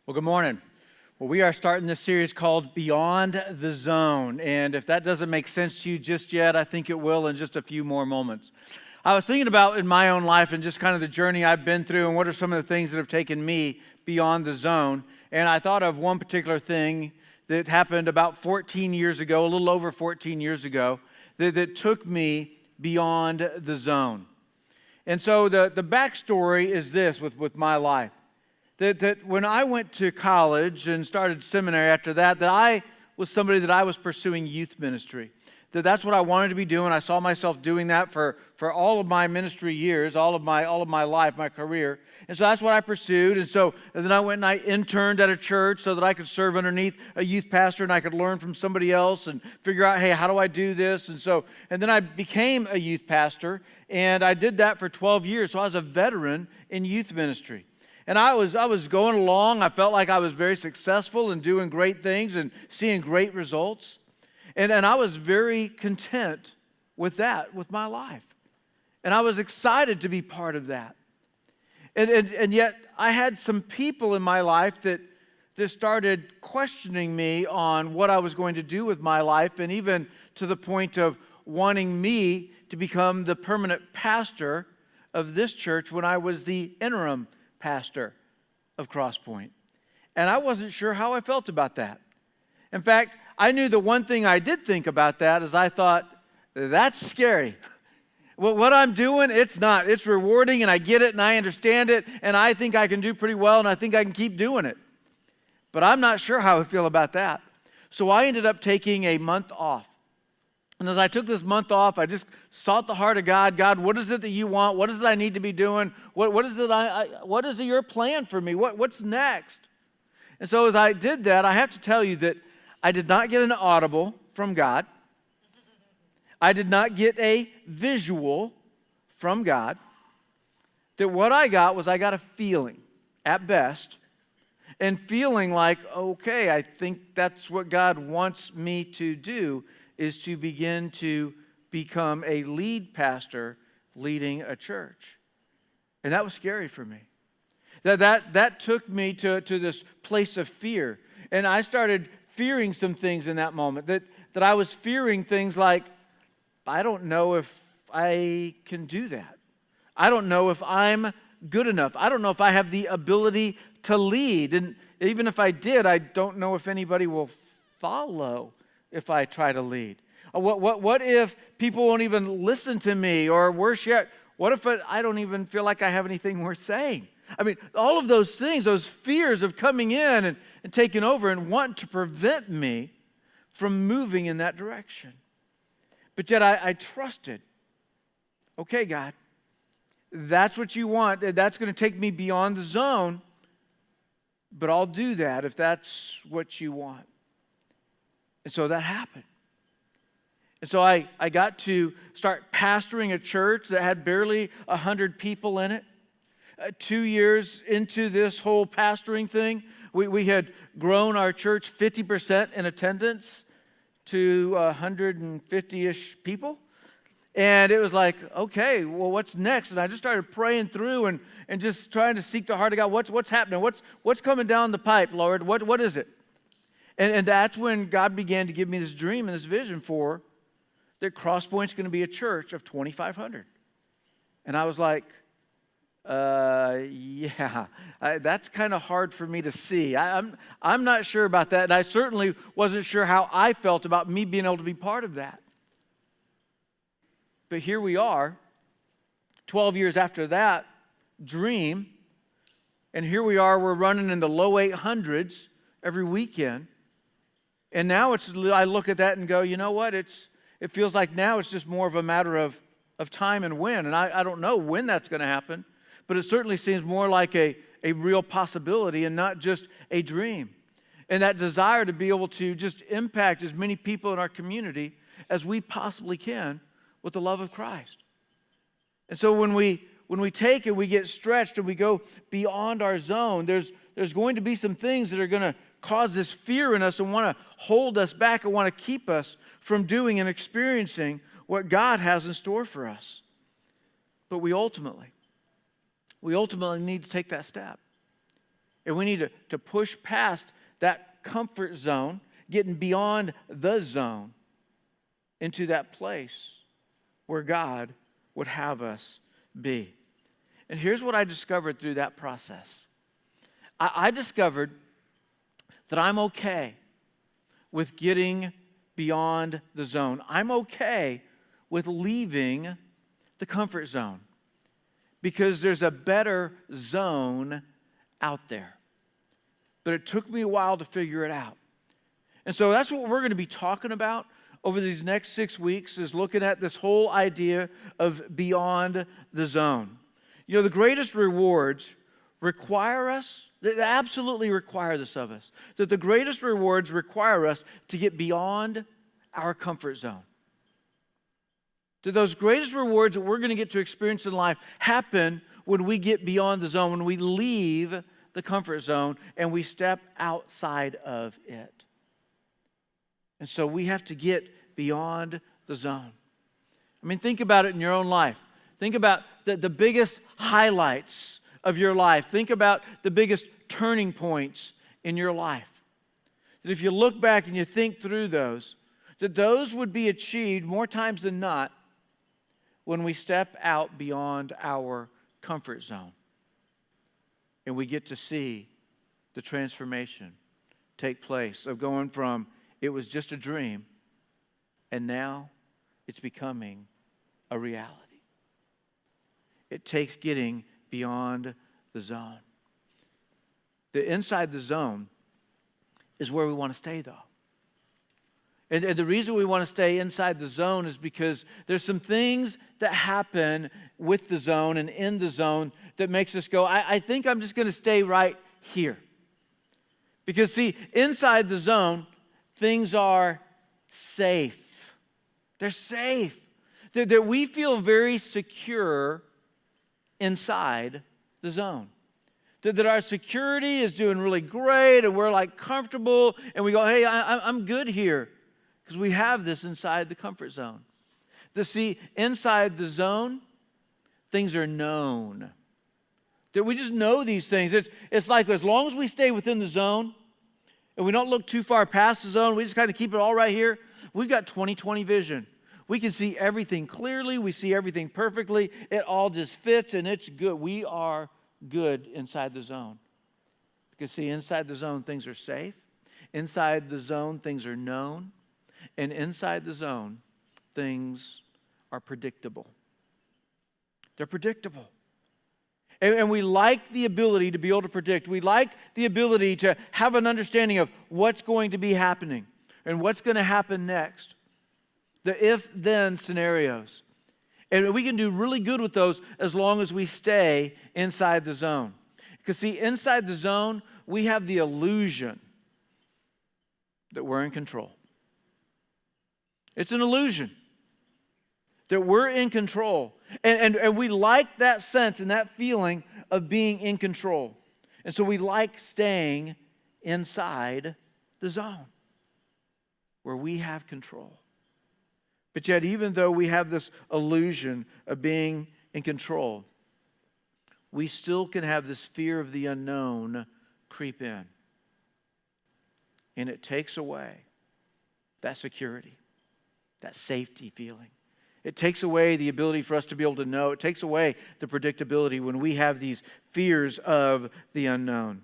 Well, good morning. Well, we are starting this series called Beyond the Zone. And if that doesn't make sense to you just yet, I think it will in just a few more moments. I was thinking about in my own life and just kind of the journey I've been through and what are some of the things that have taken me beyond the zone. And I thought of one particular thing that happened about 14 years ago, a little over 14 years ago, that took me beyond the zone. And so the backstory is this with my life. That when I went to college and started seminary after that I was somebody that I was pursuing youth ministry. That's what I wanted to be doing. I saw myself doing that for all of my ministry years, all of my life, my career. And so that's what I pursued. And then I went and I interned at a church so that I could serve underneath a youth pastor and I could learn from somebody else and figure out, hey, how do I do this? And then I became a youth pastor, and I did that for 12 years. So I was a veteran in youth ministry. And I was going along. I felt like I was very successful and doing great things and seeing great results. And I was very content with that, with my life. And I was excited to be part of that. And yet I had some people in my life that started questioning me on what I was going to do with my life, and even to the point of wanting me to become the permanent pastor of this church when I was the interim pastor of Crosspoint. And I wasn't sure how I felt about that. In fact, I knew the one thing I did think about that is I thought, that's scary. Well, what I'm doing, it's not. It's rewarding, and I get it, and I understand it, and I think I can do pretty well, and I think I can keep doing it. But I'm not sure how I feel about that. So I ended up taking a month off. And as I took this month off, I just sought the heart of God. God, what is it that you want? What is it I need to be doing? What is your plan for me? What's next? And so as I did that, I have to tell you that I did not get an audible from God. I did not get a visual from God. That what I got was I got a feeling, at best, and feeling like, okay, I think that's what God wants me to do, is to begin to become a lead pastor leading a church. And that was scary for me. That took me to this place of fear. And I started fearing some things in that moment. That I was fearing things like, I don't know if I can do that. I don't know if I'm good enough. I don't know if I have the ability to lead. And even if I did, I don't know if anybody will follow if I try to lead. What if people won't even listen to me? Or worse yet, what if I don't even feel like I have anything worth saying? I mean, all of those things, those fears of coming in and taking over and wanting to prevent me from moving in that direction. But yet I trusted. Okay, God, that's what you want. That's going to take me beyond the zone. But I'll do that if that's what you want. And so that happened. And so I got to start pastoring a church that had barely 100 people in it. 2 years into this whole pastoring thing, we had grown our church 50% in attendance to 150-ish people. And it was like, okay, well, what's next? And I just started praying through and just trying to seek the heart of God. What's happening? What's coming down the pipe, Lord? What is it? And that's when God began to give me this dream and this vision for that Crosspoint's going to be a church of 2,500. And I was like, yeah, that's kind of hard for me to see. I'm not sure about that, and I certainly wasn't sure how I felt about me being able to be part of that. But here we are, 12 years after that dream, and here we are, we're running in the low 800s every weekend. And now I look at that and go, you know what? It feels like now it's just more of a matter of time and when. And I don't know when that's going to happen, but it certainly seems more like a real possibility and not just a dream. And that desire to be able to just impact as many people in our community as we possibly can with the love of Christ. And so when we take it, we get stretched and we go beyond our zone, there's going to be some things that are going to cause this fear in us and want to hold us back and want to keep us from doing and experiencing what God has in store for us. But we ultimately need to take that step. And we need to push past that comfort zone, getting beyond the zone into that place where God would have us be. And here's what I discovered through that process. I discovered that I'm okay with getting beyond the zone. I'm okay with leaving the comfort zone because there's a better zone out there. But it took me a while to figure it out. And so that's what we're going to be talking about over these next 6 weeks, is looking at this whole idea of beyond the zone. You know, the greatest rewards require us, they absolutely require this of us, that the greatest rewards require us to get beyond our comfort zone. That those greatest rewards that we're going to get to experience in life happen when we get beyond the zone, when we leave the comfort zone and we step outside of it. And so we have to get beyond the zone. I mean, think about it in your own life. Think about the biggest highlights of your life. Think about the biggest turning points in your life. That if you look back and you think through those, that those would be achieved more times than not when we step out beyond our comfort zone. And we get to see the transformation take place of going from it was just a dream, and now it's becoming a reality. It takes getting beyond the zone. The inside the zone is where we want to stay, though. And the reason we want to stay inside the zone is because there's some things that happen with the zone and in the zone that makes us go, I think I'm just going to stay right here. Because, see, inside the zone, things are safe. They're safe. That we feel very secure inside the zone. That our security is doing really great and we're like comfortable and we go, hey, I'm good here. Because we have this inside the comfort zone. See, inside the zone, things are known. That we just know these things. It's like as long as we stay within the zone and we don't look too far past the zone, we just kind of keep it all right here, we've got 20/20 vision. We can see everything clearly. We see everything perfectly. It all just fits and it's good. We are good inside the zone. Because see, inside the zone, things are safe. Inside the zone, things are known. And inside the zone, things are predictable. They're predictable. And we like the ability to be able to predict. We like the ability to have an understanding of what's going to be happening and what's going to happen next. The if-then scenarios. And we can do really good with those as long as we stay inside the zone. Because see, inside the zone, we have the illusion that we're in control. It's an illusion that we're in control. And we like that sense and that feeling of being in control. And so we like staying inside the zone where we have control. But yet, even though we have this illusion of being in control, we still can have this fear of the unknown creep in. And it takes away that security, that safety feeling. It takes away the ability for us to be able to know. It takes away the predictability when we have these fears of the unknown.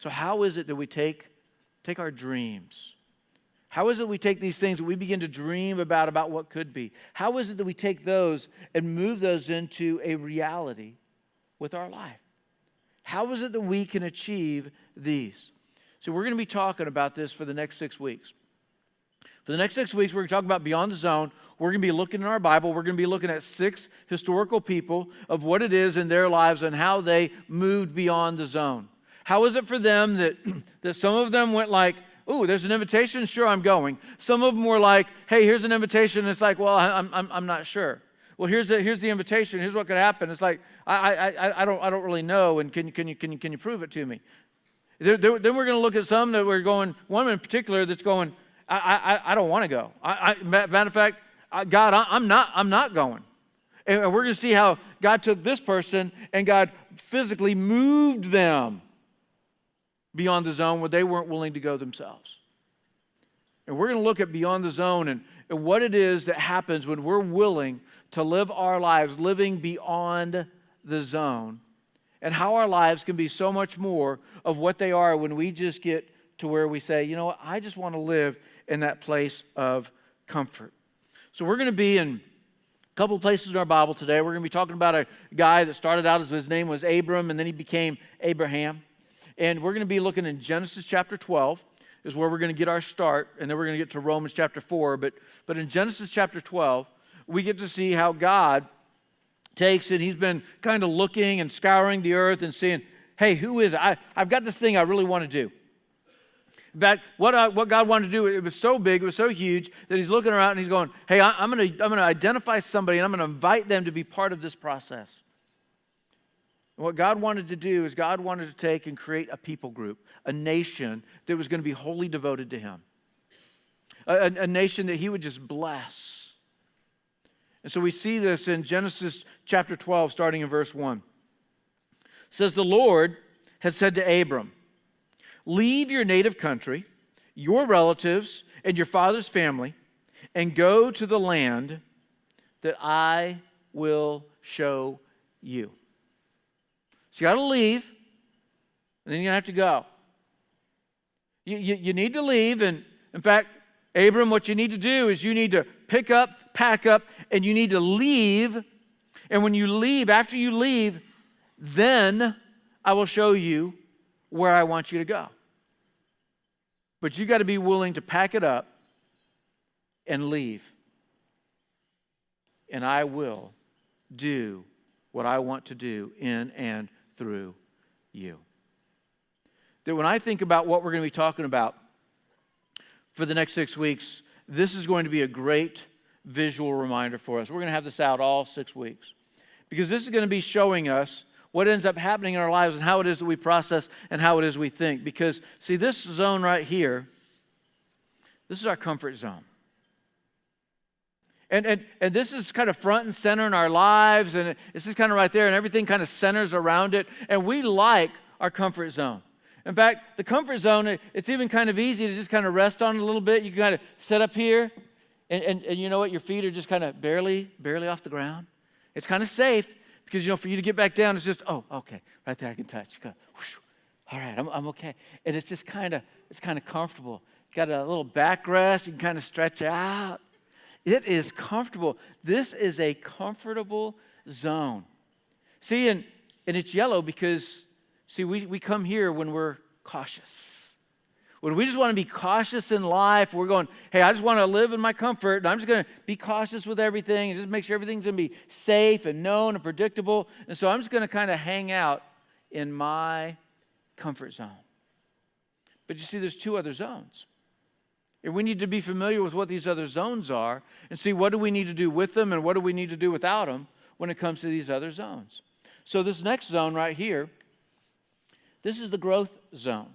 So how is it that we take our dreams? How is it we take these things that we begin to dream about what could be? How is it that we take those and move those into a reality with our life? How is it that we can achieve these? So we're going to be talking about this for the next 6 weeks. For the next 6 weeks, we're going to talk about Beyond the Zone. We're going to be looking in our Bible. We're going to be looking at 6 historical people of what it is in their lives and how they moved beyond the zone. How is it for them that some of them went like, ooh, there's an invitation? Sure, I'm going. Some of them were like, hey, here's an invitation. And it's like, well, I'm not sure. Well, here's the invitation. Here's what could happen. It's like, I don't really know. And can you prove it to me? Then we're going to look at some that we're going, one in particular that's going, I don't want to go. Matter of fact, God, I'm not going. And we're going to see how God took this person and God physically moved them beyond the zone where they weren't willing to go themselves. And we're going to look at beyond the zone and what it is that happens when we're willing to live our lives living beyond the zone, and how our lives can be so much more of what they are when we just get to where we say, you know what, I just want to live in that place of comfort. So we're going to be in a couple of places in our Bible today. We're going to be talking about a guy that started out as his name was Abram, and then he became Abraham. And we're going to be looking in Genesis chapter 12 is where we're going to get our start, and then we're going to get to Romans chapter 4. But in Genesis chapter 12, we get to see how God takes it. He's been kind of looking and scouring the earth and saying, hey, who is it? I've got this thing I really want to do. In fact, what God wanted to do, it was so big, it was so huge, that he's looking around and he's going, hey, I'm going to identify somebody and I'm going to invite them to be part of this process. And what God wanted to do is God wanted to take and create a people group, a nation that was going to be wholly devoted to him. A nation that he would just bless. And so we see this in Genesis chapter 12, starting in verse 1. It says, the Lord has said to Abram, leave your native country, your relatives, and your father's family, and go to the land that I will show you. So you got to leave, and then you're going to have to go. You need to leave, and in fact, Abram, what you need to do is you need to pick up, pack up, and you need to leave. And when you leave, after you leave, then I will show you where I want you to go. But you got to be willing to pack it up and leave. And I will do what I want to do in and through you. That when I think about what we're going to be talking about for the next 6 weeks, this is going to be a great visual reminder for us. We're going to have this out all 6 weeks because this is going to be showing us what ends up happening in our lives and how it is that we process and how it is we think. Because, see, this zone right here, this is our comfort zone. And this is kind of front and center in our lives, and this is kind of right there, and everything kind of centers around it. And we like our comfort zone. In fact, the comfort zone, it's even kind of easy to just kind of rest on it a little bit. You can kind of sit up here, and you know what? Your feet are just kind of barely off the ground. It's kind of safe because, you know, for you to get back down, it's just, oh, okay, right there I can touch. Go, whoosh, all right, I'm okay. And it's just kind of comfortable. Got a little backrest. You can kind of stretch out. It is comfortable. This is a comfortable zone. See, and it's yellow because, see, we come here when we're cautious. When we just want to be cautious in life, we're going, hey, I just want to live in my comfort, and I'm just going to be cautious with everything and just make sure everything's going to be safe and known and predictable. And so I'm just going to kind of hang out in my comfort zone. But you see, there's 2 other zones. And we need to be familiar with what these other zones are and see what do we need to do with them and what do we need to do without them when it comes to these other zones. So this next zone right here, this is the growth zone.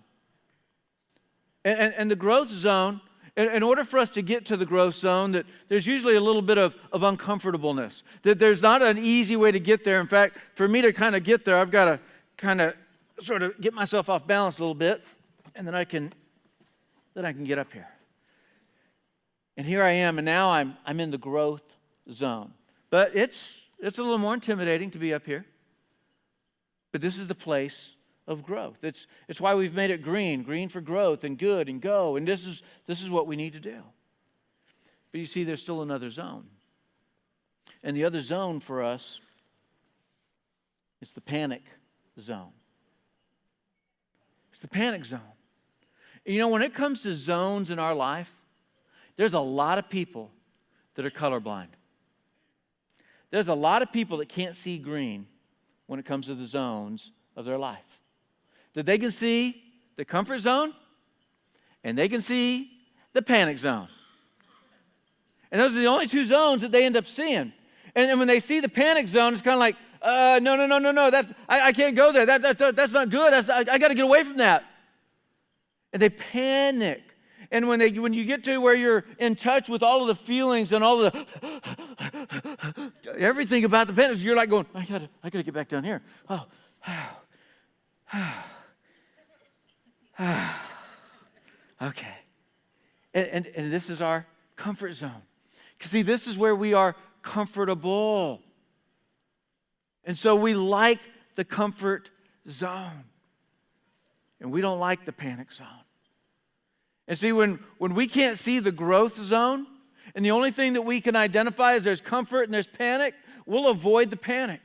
And the growth zone, in order for us to get to the growth zone, that there's usually a little bit of uncomfortableness. That there's not an easy way to get there. In fact, for me to kind of get there, I've got to kind of sort of get myself off balance a little bit, and then I can get up here. And here I am, and now I'm in the growth zone. But it's a little more intimidating to be up here. But this is the place of growth. It's why we've made it green for growth and good and go. And this is what we need to do. But you see, there's still another zone. And the other zone for us is the panic zone. It's the panic zone. And you know, when it comes to zones in our life, there's a lot of people that are colorblind. There's a lot of people that can't see green when it comes to the zones of their life. That they can see the comfort zone and they can see the panic zone. And those are the only 2 zones that they end up seeing. And when they see the panic zone, it's kind of like, no. I can't go there. That's not good. I got to get away from that. And they panic. And when you get to where you're in touch with all of the feelings and all of the everything about the panic, you're like going, I gotta get back down here. Okay. And this is our comfort zone. See, this is where we are comfortable. And so we like the comfort zone. And we don't like the panic zone. And see, when we can't see the growth zone, and the only thing that we can identify is there's comfort and there's panic, we'll avoid the panic.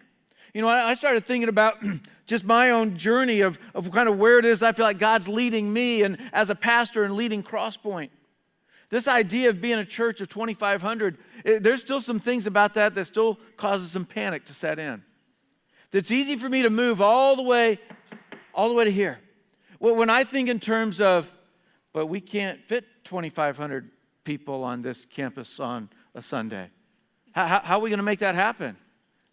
You know, I started thinking about just my own journey of kind of where it is I feel like God's leading me and as a pastor and leading Crosspoint. This idea of being a church of 2,500, there's still some things about that still causes some panic to set in. It's easy for me to move all the way to here. Well, when I think in terms of, but we can't fit 2,500 people on this campus on a Sunday. How are we going to make that happen?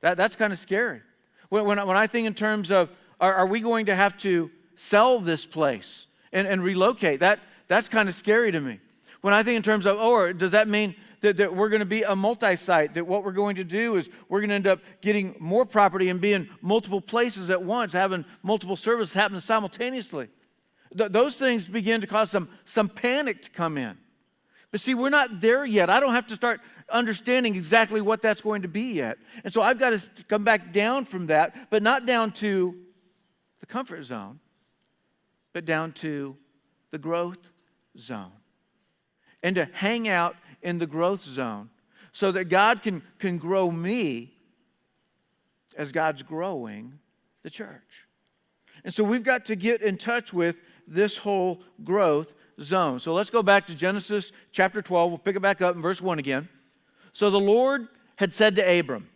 That's kind of scary. When I think in terms of, are we going to have to sell this place and relocate? That's kind of scary to me. When I think in terms of, or does that mean that we're going to be a multi-site, that what we're going to do is we're going to end up getting more property and be in multiple places at once, having multiple services happening simultaneously. Those things begin to cause some panic to come in. But see, we're not there yet. I don't have to start understanding exactly what that's going to be yet. And so I've got to come back down from that, but not down to the comfort zone, but down to the growth zone. And to hang out in the growth zone so that God can grow me as God's growing the church. And so we've got to get in touch with this whole growth zone. So let's go back to Genesis chapter 12. We'll pick it back up in verse 1 again. So the Lord had said to Abram,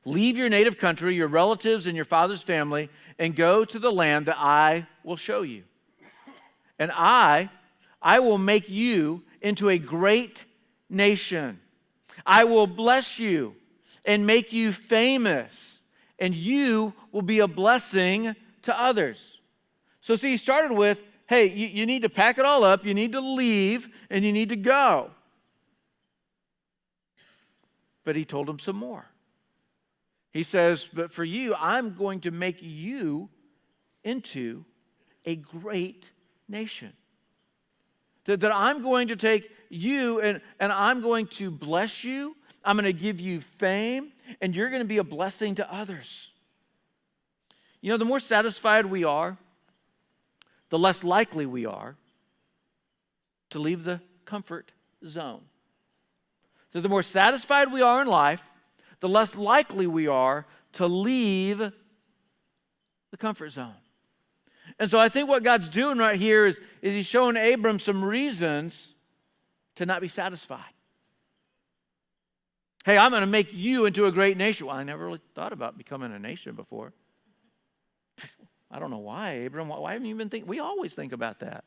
leave your native country, your relatives, and your father's family, and go to the land that I will show you. And I will make you into a great nation. I will bless you and make you famous, and you will be a blessing to others. So see, he started with, hey, you need to pack it all up, you need to leave, and you need to go. But he told him some more. He says, but for you, I'm going to make you into a great nation. That I'm going to take you and I'm going to bless you. I'm going to give you fame, and you're going to be a blessing to others. You know, the more satisfied we are, the less likely we are to leave the comfort zone. So the more satisfied we are in life, the less likely we are to leave the comfort zone. And so I think what God's doing right here is he's showing Abram some reasons to not be satisfied. Hey, I'm going to make you into a great nation. Well, I never really thought about becoming a nation before. I don't know why, Abram. Why haven't you been thinking? We always think about that.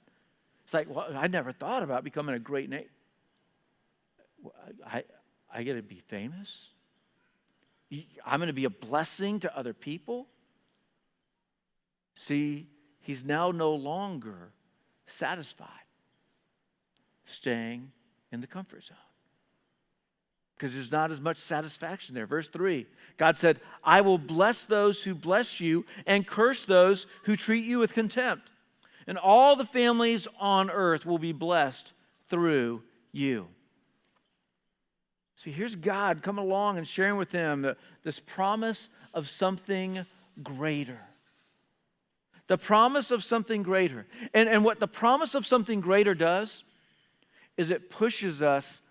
It's like, well, I never thought about becoming a great nation. I get to be famous? I'm going to be a blessing to other people? See, he's now no longer satisfied staying in the comfort zone because there's not as much satisfaction there. Verse 3, God said, I will bless those who bless you and curse those who treat you with contempt. And all the families on earth will be blessed through you. See, here's God coming along and sharing with them this promise of something greater. The promise of something greater. And what the promise of something greater does is it pushes us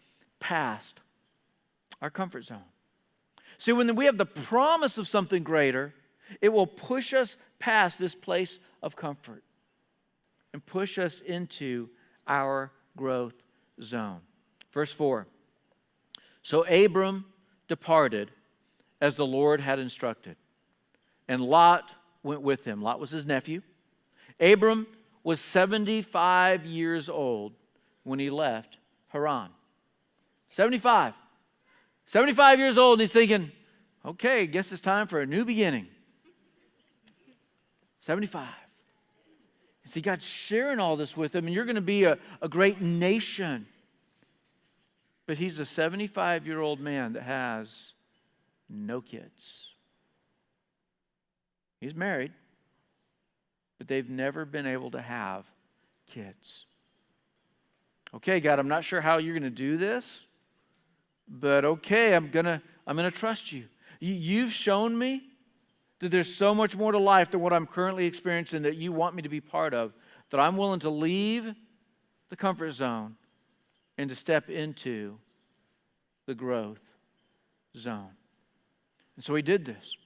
past our comfort zone. See, when we have the promise of something greater, it will push us past this place of comfort and push us into our growth zone. Verse 4. So Abram departed as the Lord had instructed, and Lot went with him. Lot was his nephew. Abram was 75 years old when he left Haran. 75. 75 years old, and he's thinking, okay, guess it's time for a new beginning. 75. And see, God's sharing all this with him, and you're going to be a great nation. But he's a 75-year-old man that has no kids. He's married, but they've never been able to have kids. Okay, God, I'm not sure how you're going to do this, but okay, I'm gonna trust you. You've shown me that there's so much more to life than what I'm currently experiencing that you want me to be part of, that I'm willing to leave the comfort zone and to step into the growth zone. And so he did this.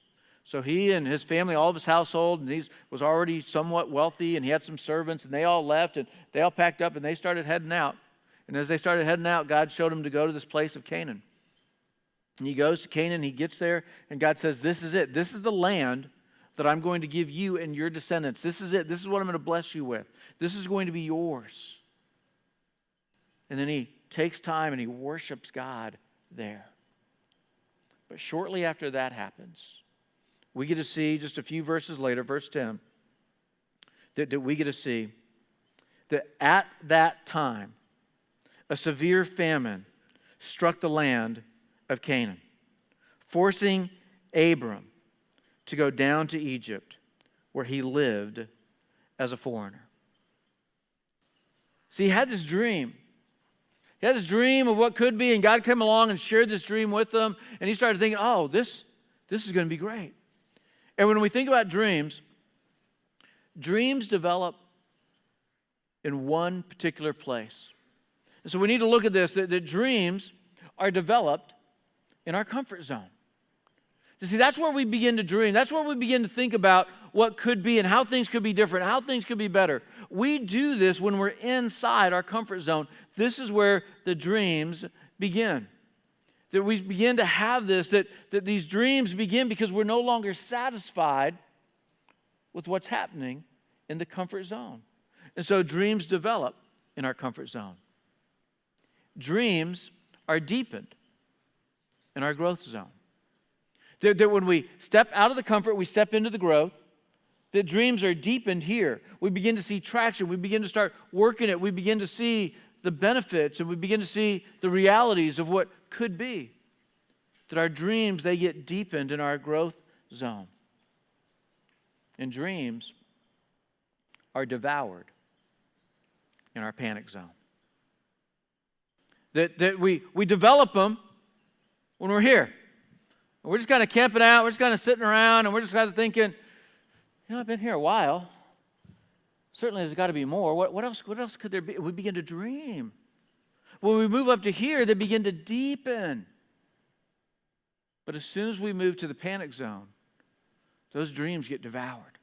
So he and his family, all of his household, and he was already somewhat wealthy, and he had some servants, and they all left, and they all packed up, and they started heading out. And as they started heading out, God showed him to go to this place of Canaan. And he goes to Canaan, he gets there, and God says, this is it. This is the land that I'm going to give you and your descendants. This is it. This is what I'm going to bless you with. This is going to be yours. And then he takes time and he worships God there. But shortly after that happens, we get to see just a few verses later, verse 10, that we get to see that at that time, a severe famine struck the land of Canaan, forcing Abram to go down to Egypt, where he lived as a foreigner. See, he had this dream. He had this dream of what could be, and God came along and shared this dream with him, and he started thinking, oh, this is going to be great. And when we think about dreams develop in one particular place. And so we need to look at this, that dreams are developed in our comfort zone. You see, that's where we begin to dream. That's where we begin to think about what could be and how things could be different, how things could be better. We do this when we're inside our comfort zone. This is where the dreams begin. That we begin to have this, that these dreams begin because we're no longer satisfied with what's happening in the comfort zone. And so dreams develop in our comfort zone. Dreams are deepened in our growth zone. That when we step out of the comfort, we step into the growth. That dreams are deepened here. We begin to see traction. We begin to start working it. We begin to see the benefits, and we begin to see the realities of what could be. That our dreams, they get deepened in our growth zone. And dreams are devoured in our panic zone. That we develop them when we're here. We're just kind of camping out. We're just kind of sitting around, and we're just kind of thinking, I've been here a while. Certainly there's got to be more. What else could there be? We begin to dream. When we move up to here, they begin to deepen. But as soon as we move to the panic zone, those dreams get devoured.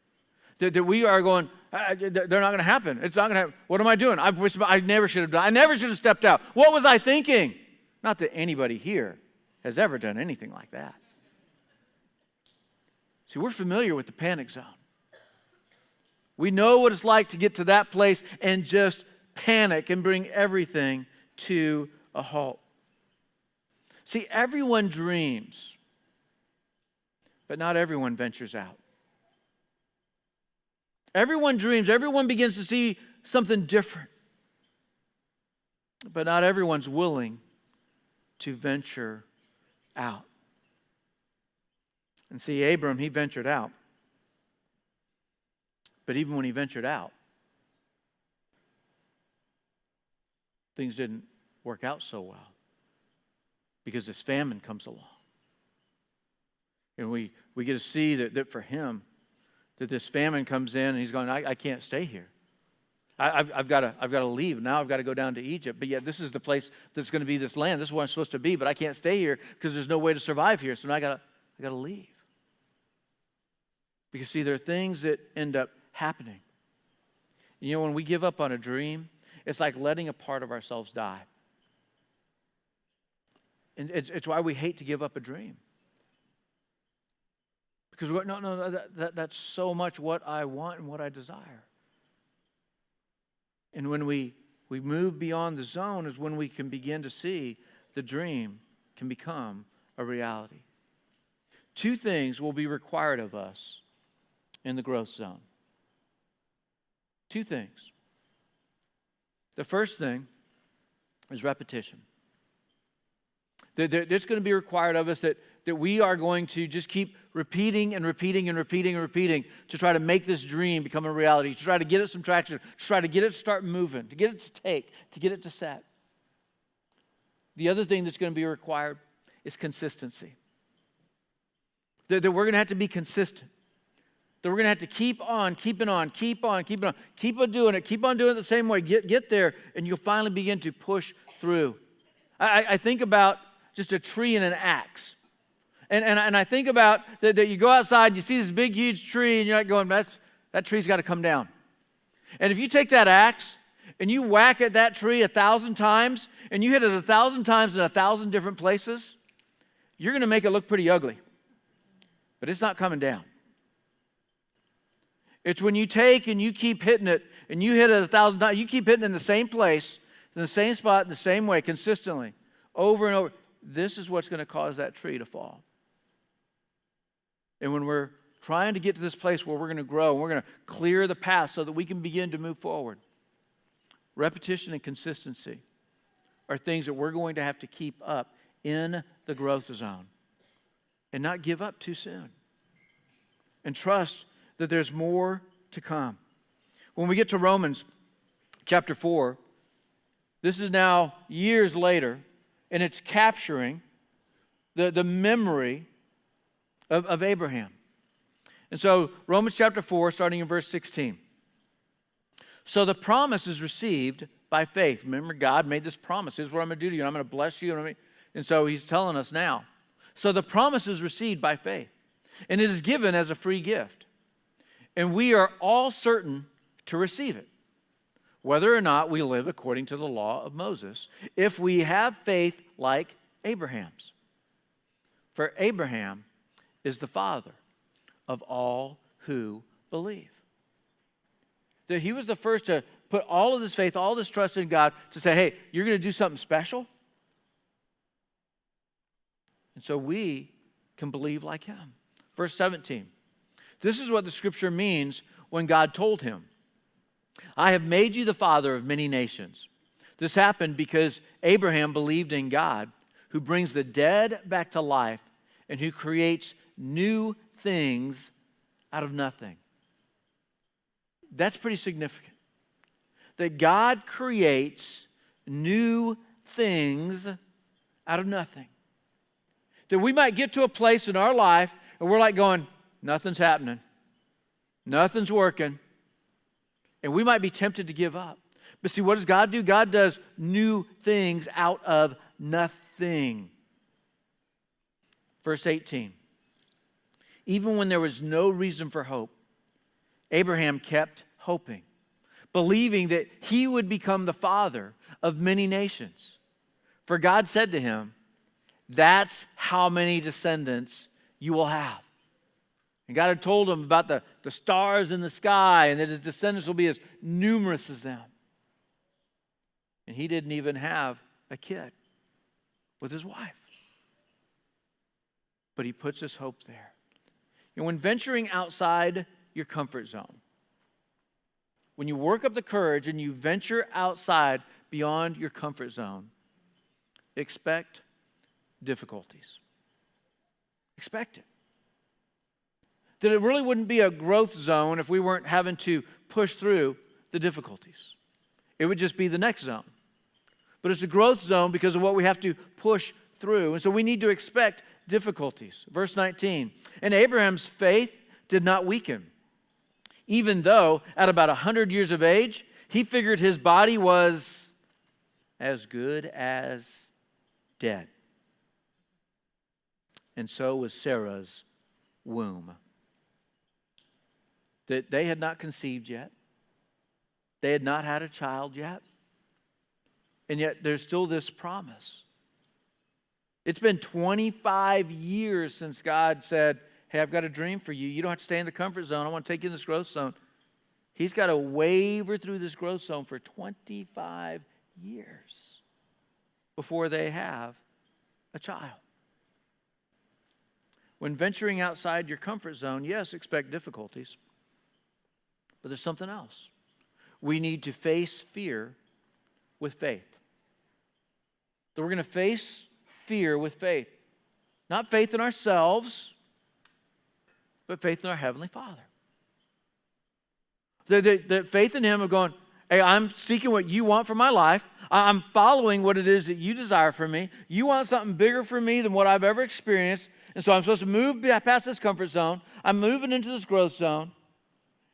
That we are going, they're not going to happen. It's not going to happen. What am I doing? I never should have done. I never should have stepped out. What was I thinking? Not that anybody here has ever done anything like that. See, we're familiar with the panic zone. We know what it's like to get to that place and just panic and bring everything to a halt. See, everyone dreams, but not everyone ventures out. Everyone dreams, everyone begins to see something different, but not everyone's willing to venture out. And see, Abram, he ventured out. But even when he ventured out, things didn't work out so well because this famine comes along. And we get to see that for him, that this famine comes in and he's going, I can't stay here. I've got to leave. Now I've got to go down to Egypt. But yet this is the place that's going to be this land. This is where I'm supposed to be, but I can't stay here because there's no way to survive here. So now I got to leave. Because see, there are things that end up happening. When we give up on a dream, it's like letting a part of ourselves die. And it's why we hate to give up a dream. Because that's so much what I want and what I desire. And when we move beyond the zone is when we can begin to see the dream can become a reality. Two things will be required of us in the growth zone. Two things. The first thing is repetition. It's going to be required of us that we are going to just keep repeating and repeating and repeating and repeating to try to make this dream become a reality, to try to get it some traction, to try to get it to start moving, to get it to take, to get it to set. The other thing that's going to be required is consistency. That we're going to have to be consistent. That we're going to have to keep on doing it the same way. Get there, and you'll finally begin to push through. I think about just a tree and an axe. And I think about that you go outside and you see this big, huge tree, and you're like going, that tree's got to come down. And if you take that axe and you whack at that tree 1,000 times, and you hit it 1,000 times in 1,000 different places, you're going to make it look pretty ugly. But it's not coming down. It's when you take and you keep hitting it, and you hit it 1,000 times, you keep hitting it in the same place, in the same spot, in the same way, consistently, over and over. This is what's going to cause that tree to fall. And when we're trying to get to this place where we're going to grow, and we're going to clear the path so that we can begin to move forward, repetition and consistency are things that we're going to have to keep up in the growth zone and not give up too soon. And trust that there's more to come. When we get to Romans chapter 4, this is now years later, and it's capturing the memory of Abraham. And so Romans chapter 4, starting in verse 16. So the promise is received by faith. Remember, God made this promise. Here's what I'm going to do to you. I'm going to bless you. And so he's telling us now. So the promise is received by faith, and it is given as a free gift. And we are all certain to receive it, whether or not we live according to the law of Moses, if we have faith like Abraham's. For Abraham is the father of all who believe. That he was the first to put all of this faith, all this trust in God, to say, hey, you're going to do something special? And so we can believe like him. Verse 17. This is what the scripture means when God told him, I have made you the father of many nations. This happened because Abraham believed in God, who brings the dead back to life and who creates new things out of nothing. That's pretty significant. That God creates new things out of nothing. That we might get to a place in our life and we're like going, nothing's happening. Nothing's working. And we might be tempted to give up. But see, what does God do? God does new things out of nothing. Verse 18. Even when there was no reason for hope, Abraham kept hoping, believing that he would become the father of many nations. For God said to him, that's how many descendants you will have. And God had told him about the stars in the sky and that his descendants will be as numerous as them. And he didn't even have a kid with his wife. But he puts his hope there. And when venturing outside your comfort zone, when you work up the courage and you venture outside beyond your comfort zone, expect difficulties. Expect it. That it really wouldn't be a growth zone if we weren't having to push through the difficulties. It would just be the next zone. But it's a growth zone because of what we have to push through. And so we need to expect difficulties. Verse 19, and Abraham's faith did not weaken, even though at about 100 years of age, he figured his body was as good as dead. And so was Sarah's womb. That they had not conceived yet. They had not had a child yet. And yet there's still this promise. It's been 25 years since God said, hey, I've got a dream for you. You don't have to stay in the comfort zone. I want to take you in this growth zone. He's got to waver through this growth zone for 25 years before they have a child. When venturing outside your comfort zone, yes, expect difficulties. But there's something else. We need to face fear with faith. That we're going to face fear with faith. Not faith in ourselves, but faith in our Heavenly Father. The faith in Him of going, hey, I'm seeking what you want for my life. I'm following what it is that you desire for me. You want something bigger for me than what I've ever experienced. And so I'm supposed to move past this comfort zone. I'm moving into this growth zone.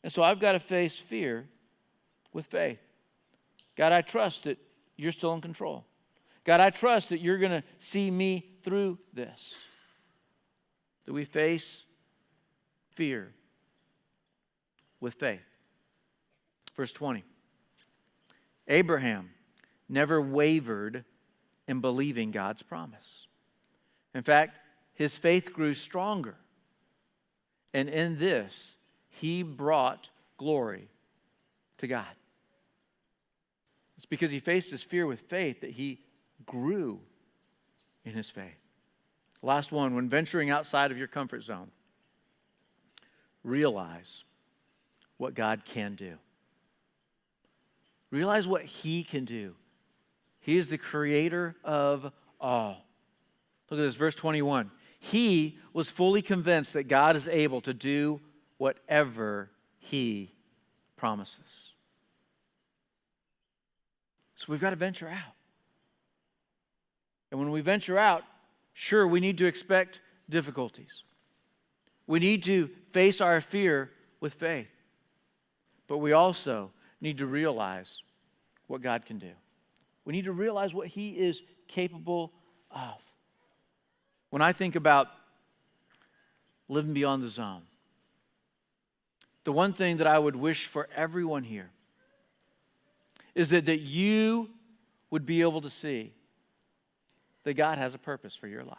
And so I've got to face fear with faith. God, I trust that you're still in control. God, I trust that you're going to see me through this. That we face fear with faith. Verse 20. Abraham never wavered in believing God's promise. In fact, his faith grew stronger. And in this, he brought glory to God. It's because he faced his fear with faith that he grew in his faith. Last one, when venturing outside of your comfort zone, realize what God can do. Realize what He can do. He is the creator of all. Look at this, verse 21. He was fully convinced that God is able to do whatever He promises. So we've got to venture out. And when we venture out, sure, we need to expect difficulties. We need to face our fear with faith. But we also need to realize what God can do. We need to realize what He is capable of. When I think about living beyond the zone, the one thing that I would wish for everyone here is that you would be able to see that God has a purpose for your life.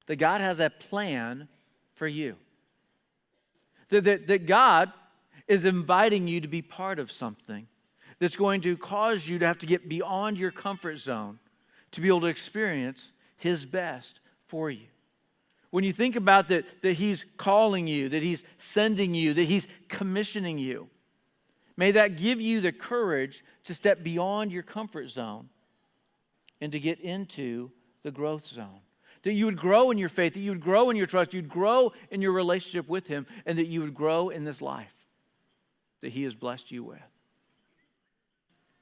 That God has a plan for you. That God is inviting you to be part of something that's going to cause you to have to get beyond your comfort zone to be able to experience His best for you. When you think about that He's calling you, that He's sending you, that He's commissioning you, may that give you the courage to step beyond your comfort zone and to get into the growth zone. That you would grow in your faith, that you would grow in your trust, you'd grow in your relationship with Him, and that you would grow in this life that He has blessed you with.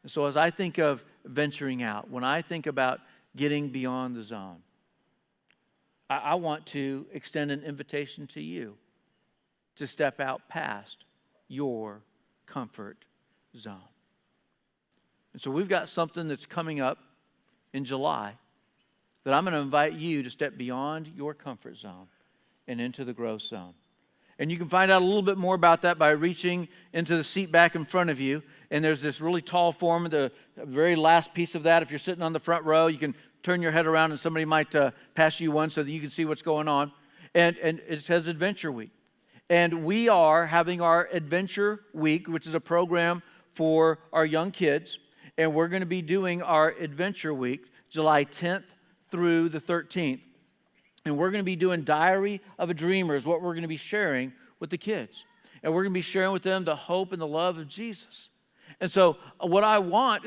And so as I think of venturing out, when I think about getting beyond the zone, I want to extend an invitation to you to step out past your comfort zone. And so we've got something that's coming up in July that I'm going to invite you to step beyond your comfort zone and into the growth zone. And you can find out a little bit more about that by reaching into the seat back in front of you. And there's this really tall form, the very last piece of that. If you're sitting on the front row, you can turn your head around and somebody might pass you one so that you can see what's going on. And it says Adventure Week. And we are having our Adventure Week, which is a program for our young kids. And we're going to be doing our Adventure Week July 10th through the 13th. And we're going to be doing Diary of a Dreamer is what we're going to be sharing with the kids. And we're going to be sharing with them the hope and the love of Jesus. And so what I want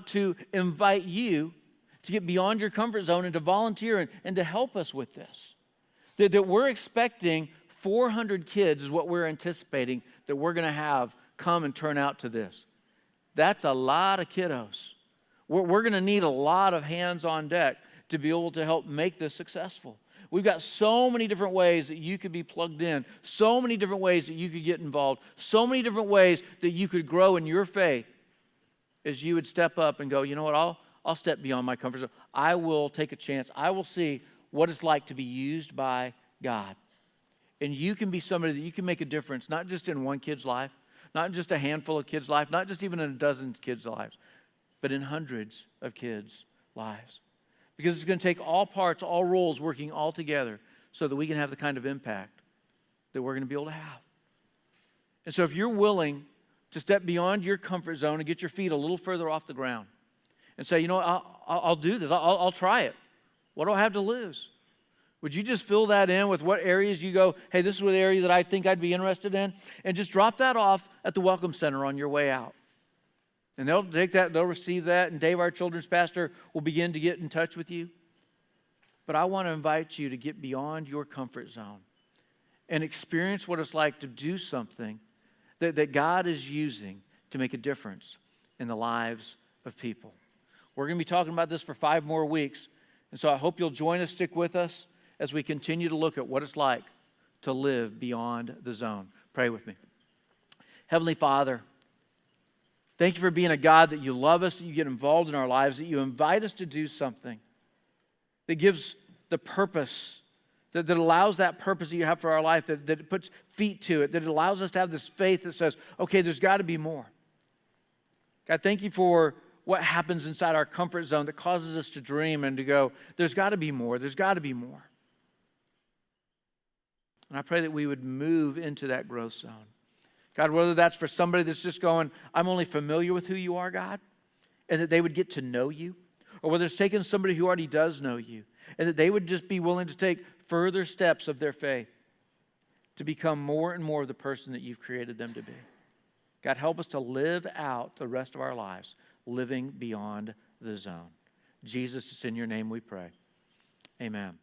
to invite you to get beyond your comfort zone and to volunteer and to help us with this. That we're expecting 400 kids is what we're anticipating that we're going to have come and turn out to this. That's a lot of kiddos. We're going to need a lot of hands on deck to be able to help make this successful. We've got so many different ways that you could be plugged in, so many different ways that you could get involved, so many different ways that you could grow in your faith as you would step up and go, you know what, I'll step beyond my comfort zone. I will take a chance. I will see what it's like to be used by God. And you can be somebody that you can make a difference, not just in one kid's life, not just a handful of kids' life, not just even in a dozen kids' lives, but in hundreds of kids' lives. Because it's going to take all parts, all roles working all together so that we can have the kind of impact that we're going to be able to have. And so if you're willing to step beyond your comfort zone and get your feet a little further off the ground and say, you know, I'll do this. I'll try it. What do I have to lose? Would you just fill that in with what areas you go, hey, this is what area that I think I'd be interested in? And just drop that off at the Welcome Center on your way out. And they'll take that, they'll receive that, and Dave, our children's pastor, will begin to get in touch with you. But I want to invite you to get beyond your comfort zone and experience what it's like to do something that God is using to make a difference in the lives of people. We're going to be talking about this for 5 more weeks, and so I hope you'll join us, stick with us as we continue to look at what it's like to live beyond the zone. Pray with me. Heavenly Father, thank you for being a God that you love us, that you get involved in our lives, that you invite us to do something that gives the purpose, that allows that purpose that you have for our life, that puts feet to it, that it allows us to have this faith that says, okay, there's got to be more. God, thank you for what happens inside our comfort zone that causes us to dream and to go, there's got to be more, there's got to be more. And I pray that we would move into that growth zone. God, whether that's for somebody that's just going, I'm only familiar with who you are, God, and that they would get to know you, or whether it's taking somebody who already does know you, and that they would just be willing to take further steps of their faith to become more and more of the person that you've created them to be. God, help us to live out the rest of our lives, living beyond the zone. Jesus, it's in your name we pray. Amen.